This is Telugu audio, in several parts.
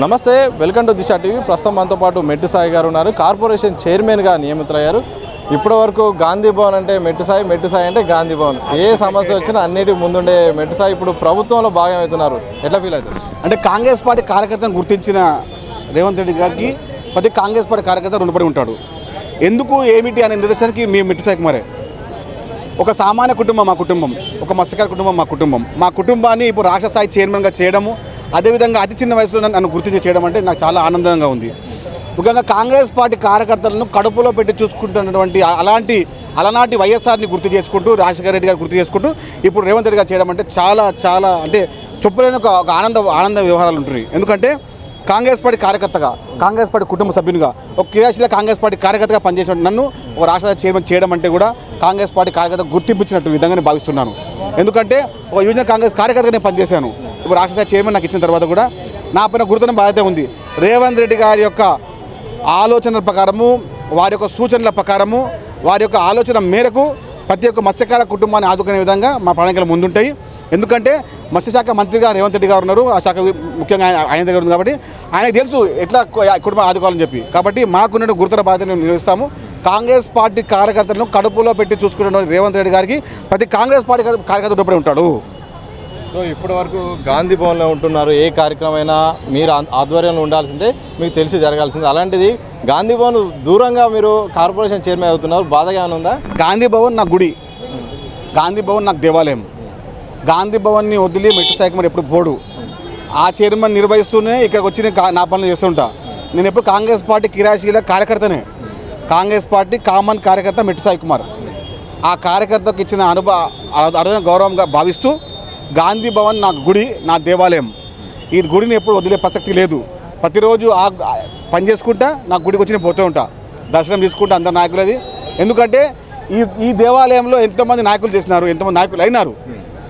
నమస్తే, వెల్కమ్ టు దిశ టీవీ. ప్రస్తుతం మనతో పాటు మెట్టు సాయి గారు ఉన్నారు. కార్పొరేషన్ చైర్మన్గా నియమితులయ్యారు. ఇప్పటివరకు గాంధీ భవన్ అంటే మెట్టు సాయి అంటే గాంధీ భవన్. ఏ సమస్య వచ్చినా అన్నిటి ముందుండే మెట్టు సాయి ఇప్పుడు ప్రభుత్వంలో భాగం అవుతున్నారు. ఎట్లా ఫీల్ అవుతుంది? అంటే కాంగ్రెస్ పార్టీ కార్యకర్తను గుర్తించిన రేవంత్ రెడ్డి గారికి ప్రతి కాంగ్రెస్ పార్టీ కార్యకర్త రుణపడి ఉంటాడు. ఎందుకు ఏమిటి అనే నిదర్శనానికి మేము మెట్టు సాయి కుమారే. ఒక సామాన్య కుటుంబం మా కుటుంబం, ఒక మత్స్యకార కుటుంబం మా కుటుంబాన్ని ఇప్పుడు రాష్ట్ర స్థాయి చైర్మన్గా చేయడము, అదేవిధంగా అతి చిన్న వయసులో నన్ను గుర్తించి చేయడం అంటే నాకు చాలా ఆనందంగా ఉంది. ముఖ్యంగా కాంగ్రెస్ పార్టీ కార్యకర్తలను కడుపులో పెట్టి చూసుకుంటున్నటువంటి అలనాటి వైఎస్ఆర్ని గుర్తు చేసుకుంటూ, రాజశేఖర రెడ్డి గారు గుర్తు చేసుకుంటూ ఇప్పుడు రేవంత్ రెడ్డి గారు చేయడం అంటే చాలా అంటే చెప్పలేని ఒక ఆనంద వ్యవహారాలు ఉంటున్నాయి. ఎందుకంటే కాంగ్రెస్ పార్టీ కార్యకర్తగా, కాంగ్రెస్ పార్టీ కుటుంబ సభ్యునిగా, ఒక క్రియాశీల కాంగ్రెస్ పార్టీ కార్యకర్తగా పనిచేసిన నన్ను ఒక రాష్ట్ర చైర్మన్ చేయడం అంటే కూడా కాంగ్రెస్ పార్టీ కార్యకర్త గుర్తింపించినట్టు విధంగా నేను భావిస్తున్నాను. ఎందుకంటే ఒక యువజన కాంగ్రెస్ కార్యకర్తగా నేను పనిచేశాను. ఇప్పుడు రాష్ట్ర చైర్మన్ నాకు ఇచ్చిన తర్వాత కూడా నా పైన గుర్తున్న బాధ్యత ఉంది. రేవంత్ రెడ్డి గారి యొక్క ఆలోచనల ప్రకారము, వారి యొక్క సూచనల ప్రకారము, వారి యొక్క ఆలోచన మేరకు ప్రతి ఒక్క మత్స్యకార కుటుంబాన్ని ఆదుకునే విధంగా మా ప్రణాళికలు ముందుంటాయి. ఎందుకంటే మత్స్యశాఖ మంత్రిగా రేవంత్ రెడ్డి గారు ఉన్నారు. ఆ శాఖ ముఖ్యంగా ఆయన దగ్గర ఉంది కాబట్టి ఆయనకు తెలుసు ఎట్లా కుటుంబం ఆదుకోవాలని చెప్పి. కాబట్టి మాకున్న గురుతర బాధ్యతను నిర్వహిస్తాము. కాంగ్రెస్ పార్టీ కార్యకర్తలను కడుపులో పెట్టి చూసుకున్న రేవంత్ రెడ్డి గారికి ప్రతి కాంగ్రెస్ పార్టీ కార్యకర్త ఉన్నప్పుడే ఉంటాడు. సో ఇప్పటి వరకు గాంధీ భవన్లో ఉంటున్నారు. ఏ కార్యక్రమమైనా మీరు ఆధ్వర్యంలో ఉండాల్సిందే, మీకు తెలిసి జరగాల్సిందే. అలాంటిది గాంధీ భవన్ దూరంగా మీరు కార్పొరేషన్ చైర్మన్ అవుతున్నారు. బాధగా ఉందా? గాంధీ భవన్ నాకు గుడి, గాంధీ భవన్ నాకు దేవాలయం. గాంధీ భవన్ని వదిలి మెట్టు సాయి కుమార్ ఎప్పుడు పోడు. ఆ చైర్మన్ నిర్వహిస్తూనే ఇక్కడికి వచ్చి నా పనులు చేస్తుంటా. నేను ఎప్పుడు కాంగ్రెస్ పార్టీ క్రియాశీల కార్యకర్తనే. కాంగ్రెస్ పార్టీ కామన్ కార్యకర్త మెట్టు సాయి కుమార్. ఆ కార్యకర్తకు ఇచ్చిన అరుదైన గౌరవంగా భావిస్తూ గాంధీ భవన్ నాకు గుడి, నా దేవాలయం. ఈ గుడిని ఎప్పుడు వదిలే ప్రసక్తి లేదు. ప్రతిరోజు ఆ పని చేసుకుంటా నా గుడికి వచ్చి నేను పోతూ ఉంటా, దర్శనం తీసుకుంటా అందరు నాయకులది. ఎందుకంటే ఈ దేవాలయంలో ఎంతోమంది నాయకులు చేసినారు, ఎంతోమంది నాయకులు అయినారు.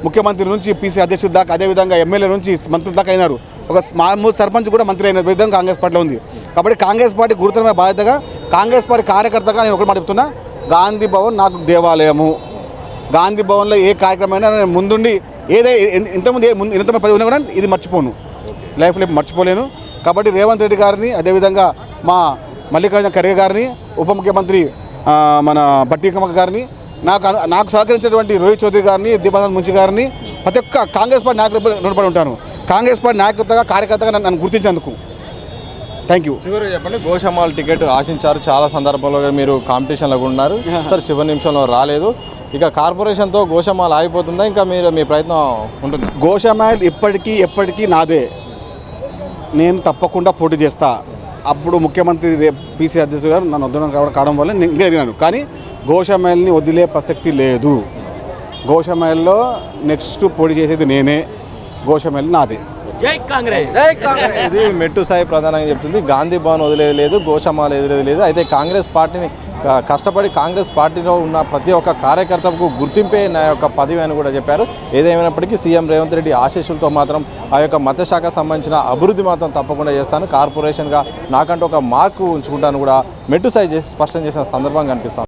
ముఖ్యమంత్రి నుంచి పీసీ అధ్యక్షుడి దాకా, అదేవిధంగా ఎమ్మెల్యే నుంచి మంత్రుల దాకా అయినారు. ఒక మామూలు సర్పంచ్ కూడా మంత్రి అయిన విధంగా కాంగ్రెస్ పార్టీలో ఉంది. కాబట్టి కాంగ్రెస్ పార్టీ గురుతరమైన బాధ్యతగా, కాంగ్రెస్ పార్టీ కార్యకర్తగా నేను ఒకటి మాట చెప్తున్నా, గాంధీ భవన్ నాకు దేవాలయము. గాంధీ భవన్లో ఏ కార్యక్రమమైనా నేను ముందుండి ఇంతమంది పది ఉన్నా కూడా ఇది మర్చిపోను, లైఫ్లో మర్చిపోలేను. కాబట్టి రేవంత్ రెడ్డి గారిని, అదేవిధంగా మా మల్లికార్జున ఖర్గే గారిని, ఉప ముఖ్యమంత్రి మన బట్టి విక్రమార్క గారిని, నాకు సహకరించినటువంటి రోహిత్ చౌదరి గారిని, దీపానంద్ ముంచి గారిని, ప్రతి ఒక్క కాంగ్రెస్ పార్టీ నాయకులు రుణపడి ఉంటాను. కాంగ్రెస్ పార్టీ నాయకత్వగా, కార్యకర్తగా నన్ను గుర్తించినందుకు థ్యాంక్ యూ. చివరి చెప్పండి, గోషామాల్ టికెట్ ఆశించారు, చాలా సందర్భంలో మీరు కాంపిటీషన్లో ఉన్నారు సార్, చివరి నిమిషంలో రాలేదు. ఇక కార్పొరేషన్తో గోషామాల్ ఆగిపోతుందా, ఇంకా మీ ప్రయత్నం ఉంటుంది? గోషామాల్ ఎప్పటికీ నాదే. నేను తప్పకుండా పోటీ చేస్తా. అప్పుడు ముఖ్యమంత్రి పీసీ అధ్యక్షుడు గారు నన్ను వద్దనం కావడం వల్ల నేను ఇంకా ఎదిగినాను. కానీ గోషామాల్ని వదిలే ప్రసక్తి లేదు. గోషామాల్లో నెక్స్ట్ పోటీ చేసేది నేనే. గోషామాల్ నాదే. జై కాంగ్రెస్. ఇది మెట్టు సాయి ప్రధానంగా చెప్తుంది. గాంధీ భవన్ వదిలేదు లేదు, గోషామాల్ వదిలేదు లేదు. అయితే కాంగ్రెస్ పార్టీని కష్టపడి కాంగ్రెస్ పార్టీలో ఉన్న ప్రతి ఒక్క కార్యకర్తకు గుర్తింపే నా యొక్క పదవి అని కూడా చెప్పారు. ఏదేమైనప్పటికీ సీఎం రేవంత్ రెడ్డి ఆశీస్సులతో మాత్రం ఆ యొక్క మత్స్యశాఖ సంబంధించిన అభివృద్ధి మాత్రం తప్పకుండా చేస్తాను, కార్పొరేషన్గా నాకంటూ ఒక మార్కు ఉంచుకుంటాను కూడా మెట్టు సాయి స్పష్టం చేసిన సందర్భంగా కనిపిస్తాను.